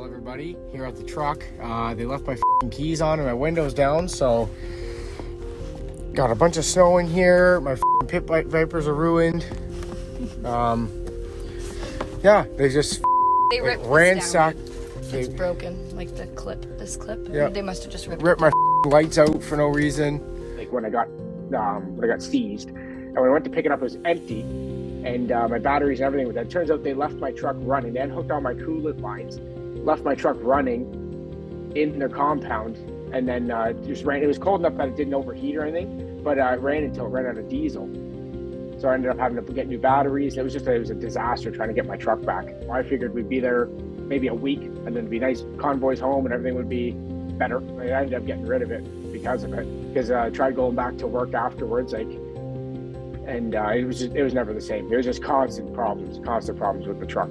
tell everybody here at the truck. They left my keys on and my windows down, so got a bunch of snow in here. My pit vipers are ruined. Yeah, they just ransacked. It's broken, like the clip, this clip. Yeah. They must have just ripped my lights out for no reason. Like when I got seized, and when I went to pick it up, it was empty, and my batteries and everything. But it turns out they left my truck running. They had hooked all my coolant lines, left my truck running in their compound, and then just ran. It was cold enough that it didn't overheat or anything, but it ran until it ran out of diesel. So I ended up having to get new batteries. It was a disaster trying to get my truck back. I figured we'd be there maybe a week, and then it'd be nice convoys home, and everything would be better. I ended up getting rid of it because of it. Because I tried going back to work afterwards, and it was never the same. There was just constant problems with the truck.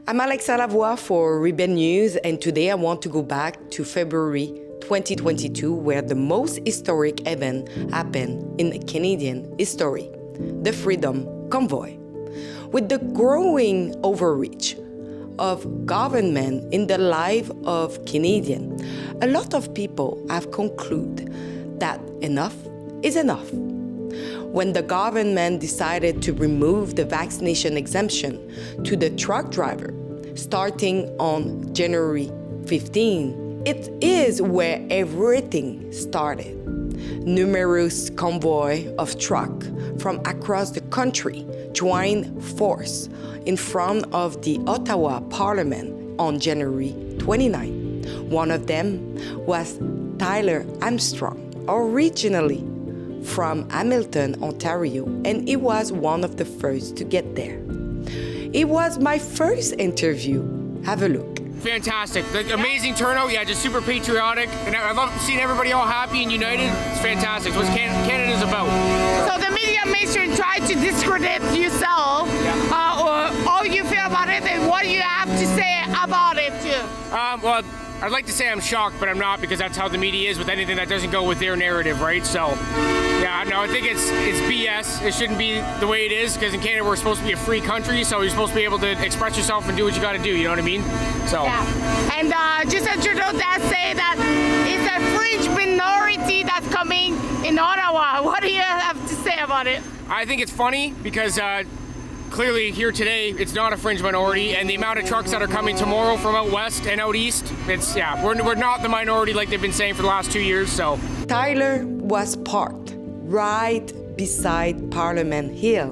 I'm Alexa Lavoie for Ribbon News, and today I want to go back to February 2022, where the most historic event happened in Canadian history, the Freedom Convoy. With the growing overreach of government in the life of Canadians, a lot of people have concluded that enough is enough. When the government decided to remove the vaccination exemption to the truck driver, starting on January 15, it is where everything started. Numerous convoy of trucks from across the country joined force in front of the Ottawa Parliament on January 29. One of them was Tyler Amstrong, originally from Hamilton, Ontario, and he was one of the first to get there. It was my first interview. Have a look. Fantastic, like amazing turnout. Yeah, just super patriotic, and I love seeing everybody all happy and united. It's fantastic. It's what Canada's about. So the media mainstream tried to discredit yourself. Or how you feel about it, and what do you have to say about it too? Well, I'd like to say I'm shocked, but I'm not, because that's how the media is with anything that doesn't go with their narrative, right? So, yeah, no, I think it's BS. It shouldn't be the way it is, because in Canada we're supposed to be a free country, so you're supposed to be able to express yourself and do what you got to do. You know what I mean? So. Yeah. And Justin Trudeau does say that it's a fringe minority that's coming in Ottawa. What do you have to say about it? I think it's funny because. Clearly here today, it's not a fringe minority, and the amount of trucks that are coming tomorrow from out west and out east, we're not the minority like they've been saying for the last 2 years, so. Tyler was parked right beside Parliament Hill,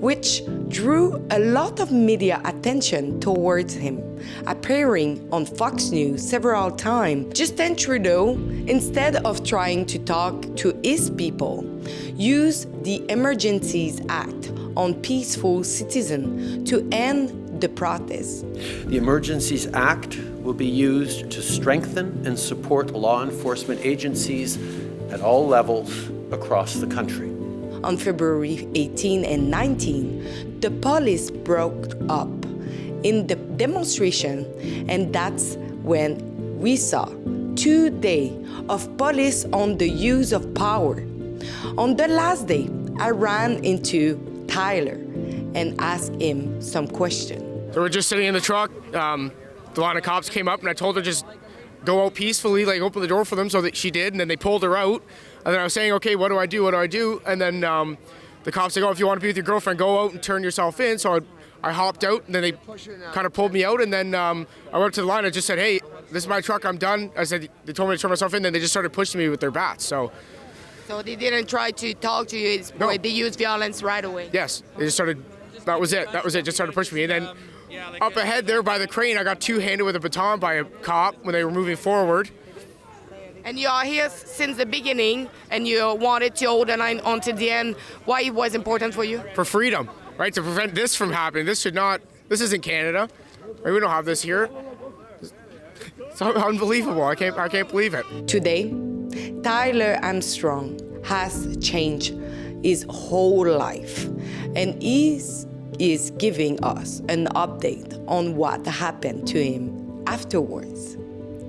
which drew a lot of media attention towards him, appearing on Fox News several times. Justin Trudeau, instead of trying to talk to his people, used the Emergencies Act on peaceful citizens to end the protests. The Emergencies Act will be used to strengthen and support law enforcement agencies at all levels across the country. On February 18 and 19, the police broke up in the demonstration, and that's when we saw 2 days of police on the use of power. On the last day, I ran into Tyler and asked him some questions. So we're just sitting in the truck. The line of cops came up, and I told her just go out peacefully, like open the door for them, so that she did, and then they pulled her out. And then I was saying, okay, what do I do? And then the cops said, oh, if you want to be with your girlfriend, go out and turn yourself in. So I hopped out, and then they kind of pulled me out, and then I went up to the line and just said, hey, this is my truck, I'm done. I said, they told me to turn myself in, then they just started pushing me with their bats, so. So they didn't try to talk to you, No. They used violence right away? Yes, they just started, that was it, just started pushing me. And then up ahead there by the crane, I got two-handed with a baton by a cop when they were moving forward. And you are here since the beginning, and you wanted to hold the line until the end. Why it was important for you? For freedom, right, to prevent this from happening. This isn't Canada, right? We don't have this here. It's unbelievable, I can't believe it. Today, Tyler Armstrong has changed his whole life, and he is giving us an update on what happened to him afterwards.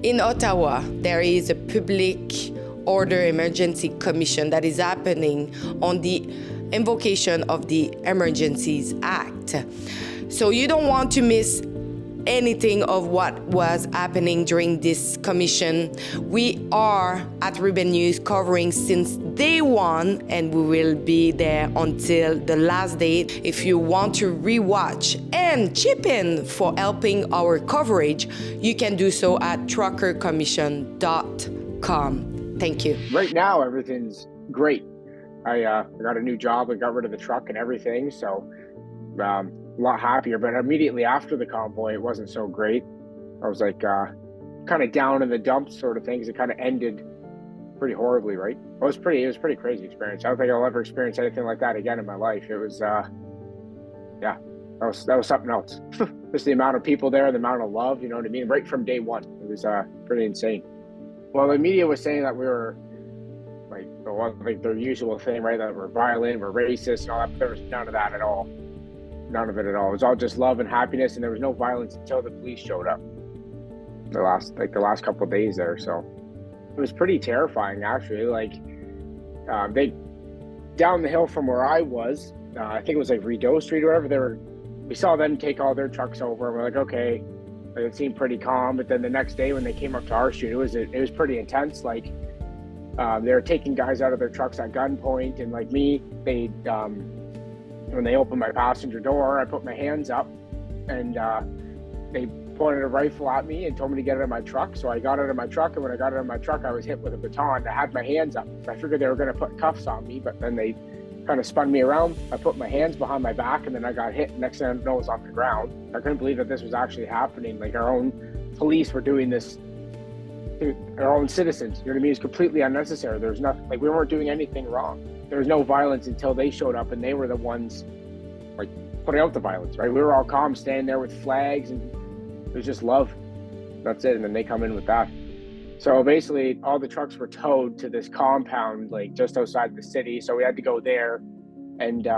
In Ottawa, there is a public order emergency commission that is happening on the invocation of the Emergencies Act. So you don't want to miss anything of what was happening during this commission. We are at Ribbon News covering since day one, and we will be there until the last day. If you want to rewatch and chip in for helping our coverage, you can do so at truckercommission.com. Thank you. Right now, everything's great. I got a new job. I got rid of the truck and everything, so a lot happier. But immediately after the convoy, it wasn't so great. I was like kind of down in the dumps sort of things. It kind of ended pretty horribly, right? It was pretty crazy experience. I don't think I'll ever experience anything like that again in my life. It was that was something else. Just the amount of people there, the amount of love, you know what I mean? Right from day one, it was pretty insane. Well, the media was saying that we were like their usual thing, right? That we're violent, we're racist, and all that. But there was none of that at all. None of it at all. It was all just love and happiness, and there was no violence until the police showed up. The last couple of days there, so it was pretty terrifying actually. Like they down the hill from where I was, I think it was like Rideau Street or whatever. We saw them take all their trucks over, and we're like, okay, it seemed pretty calm. But then the next day when they came up to our street, it was pretty intense. Like they were taking guys out of their trucks at gunpoint, and like me, they when they opened my passenger door, I put my hands up, and they pointed a rifle at me and told me to get out of my truck. So I got out of my truck, and when I got out of my truck, I was hit with a baton. I had my hands up. I figured they were going to put cuffs on me, but then they kind of spun me around. I put my hands behind my back, and then I got hit. Next thing I know, I was on the ground. I couldn't believe that this was actually happening. Like our own police were doing this to our own citizens. You know what I mean? It's completely unnecessary. There's nothing, like we weren't doing anything wrong. There was no violence until they showed up, and they were the ones like putting out the violence, right? We were all calm, standing there with flags, and it was just love. That's it. And then they come in with that. So basically all the trucks were towed to this compound, like just outside the city. So we had to go there and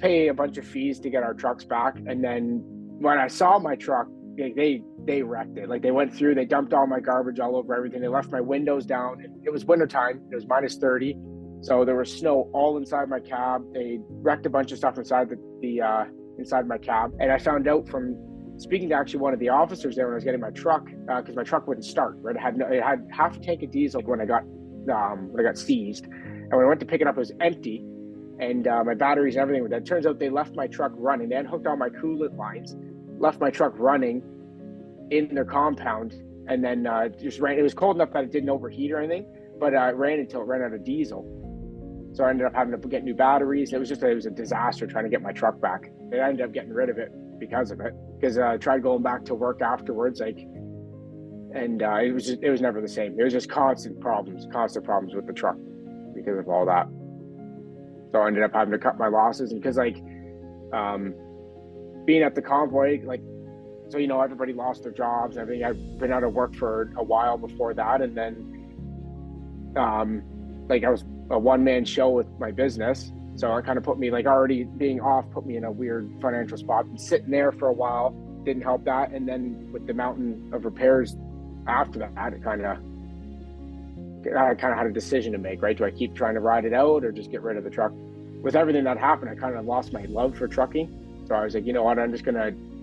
pay a bunch of fees to get our trucks back. And then when I saw my truck, they wrecked it. Like they went through, they dumped all my garbage all over everything. They left my windows down. It was wintertime. It was minus 30. So there was snow all inside my cab. They wrecked a bunch of stuff inside the inside my cab. And I found out from speaking to actually one of the officers there when I was getting my truck, because my truck wouldn't start. Right, it had half a tank of diesel when I got seized. And when I went to pick it up, it was empty, and my batteries and everything were dead. Turns out they left my truck running. They had hooked all my coolant lines, left my truck running in their compound, and then just ran. It was cold enough that it didn't overheat or anything, but it ran until it ran out of diesel. So I ended up having to get new batteries. It was a disaster trying to get my truck back. I ended up getting rid of it because of it, because I tried going back to work afterwards, and it was never the same. There was just constant problems with the truck because of all that. So I ended up having to cut my losses, and because being at the convoy, so everybody lost their jobs and everything. I've been out of work for a while before that, and then I was a one-man show with my business. So it kind of put me, already being off, put me in a weird financial spot. And sitting there for a while didn't help that. And then with the mountain of repairs after that, I kind of had a decision to make, right? Do I keep trying to ride it out or just get rid of the truck? With everything that happened, I kind of lost my love for trucking. So I was like, you know what, I'm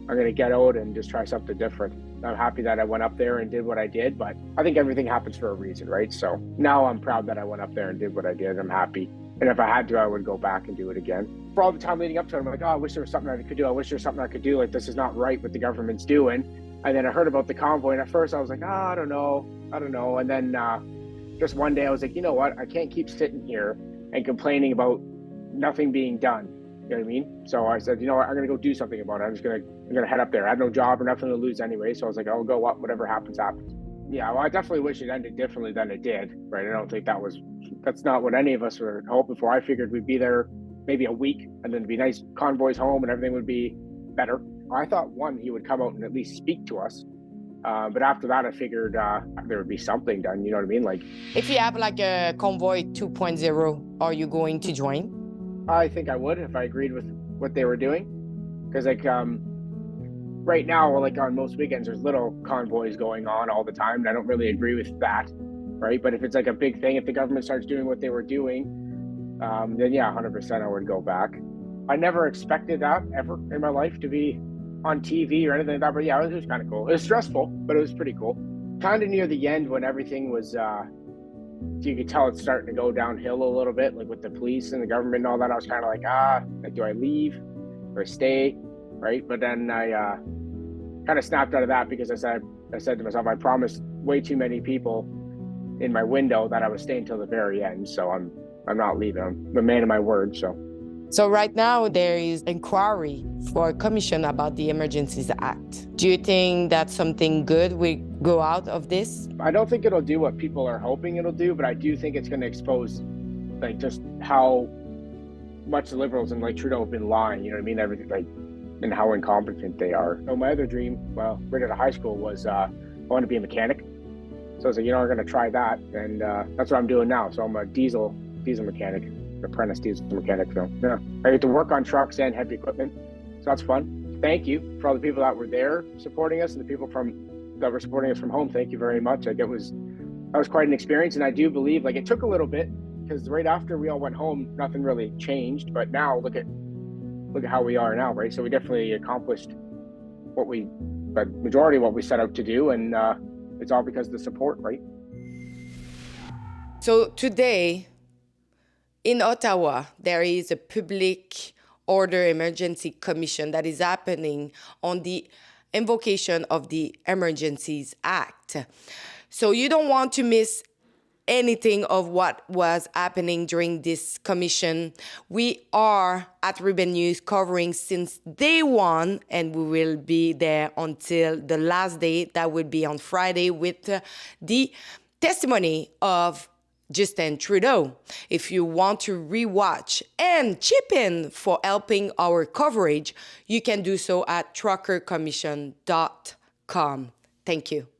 gonna get out and just try something different. I'm happy that I went up there and did what I did, but I think everything happens for a reason, right? So now I'm proud that I went up there and did what I did. I'm happy. And if I had to, I would go back and do it again. For all the time leading up to it, I'm like, oh, I wish there was something I could do. I wish there was something I could do. Like, this is not right what the government's doing. And then I heard about the convoy, and at first I was like, I don't know. And then just one day I was like, you know what? I can't keep sitting here and complaining about nothing being done. You know what I mean? So I said, you know what? I'm going to go do something about it. I'm going to head up there. I had no job or nothing to lose anyway. So I was like, I'll go up. Whatever happens, happens. Yeah, well, I definitely wish it ended differently than it did, right? I don't think that's not what any of us were hoping for. I figured we'd be there maybe a week, and then it'd be nice convoys home and everything would be better. I thought, one, he would come out and at least speak to us. But after that, I figured there would be something done. You know what I mean? Like, if you have a convoy 2.0, are you going to join? I think I would if I agreed with what they were doing. Because right now, on most weekends, there's little convoys going on all the time, and I don't really agree with that, right? But if it's a big thing, if the government starts doing what they were doing, then yeah, 100% I would go back. I never expected that ever in my life to be on TV or anything like that. But yeah, it was kind of cool. It was stressful, but it was pretty cool. Kind of near the end when everything was, you could tell it's starting to go downhill a little bit, like with the police and the government and all that. I was kind of like, do I leave or stay, right? But then I kind of snapped out of that because I said to myself, I promised way too many people in my window that I was staying till the very end. So I'm not leaving. I'm a man of my word. So right now there is inquiry for a commission about the Emergencies Act. Do you think that something good will go out of this? I don't think it'll do what people are hoping it'll do, but I do think it's going to expose like just how much the Liberals and like Trudeau have been lying, you know what I mean? Everything, like, and how incompetent they are. So my other dream, well, right out of high school was I want to be a mechanic. So I was like, I'm going to try that. And that's what I'm doing now. So I'm a diesel mechanic, apprentice diesel mechanic. So yeah, I get to work on trucks and heavy equipment. So that's fun. Thank you for all the people that were there supporting us and the people that were supporting us from home. Thank you very much. Like that was quite an experience. And I do believe like it took a little bit because right after we all went home, nothing really changed. But now look at how we are now, right? So we definitely accomplished the majority of what we set out to do. And it's all because of the support, right? So today, in Ottawa, there is a public order emergency commission that is happening on the invocation of the Emergencies Act. So you don't want to miss anything of what was happening during this commission. We are at Ribbon News covering since day one, and we will be there until the last day. That will be on Friday with the testimony of Justin Trudeau. If you want to rewatch and chip in for helping our coverage, you can do so at truckercommission.com. Thank you.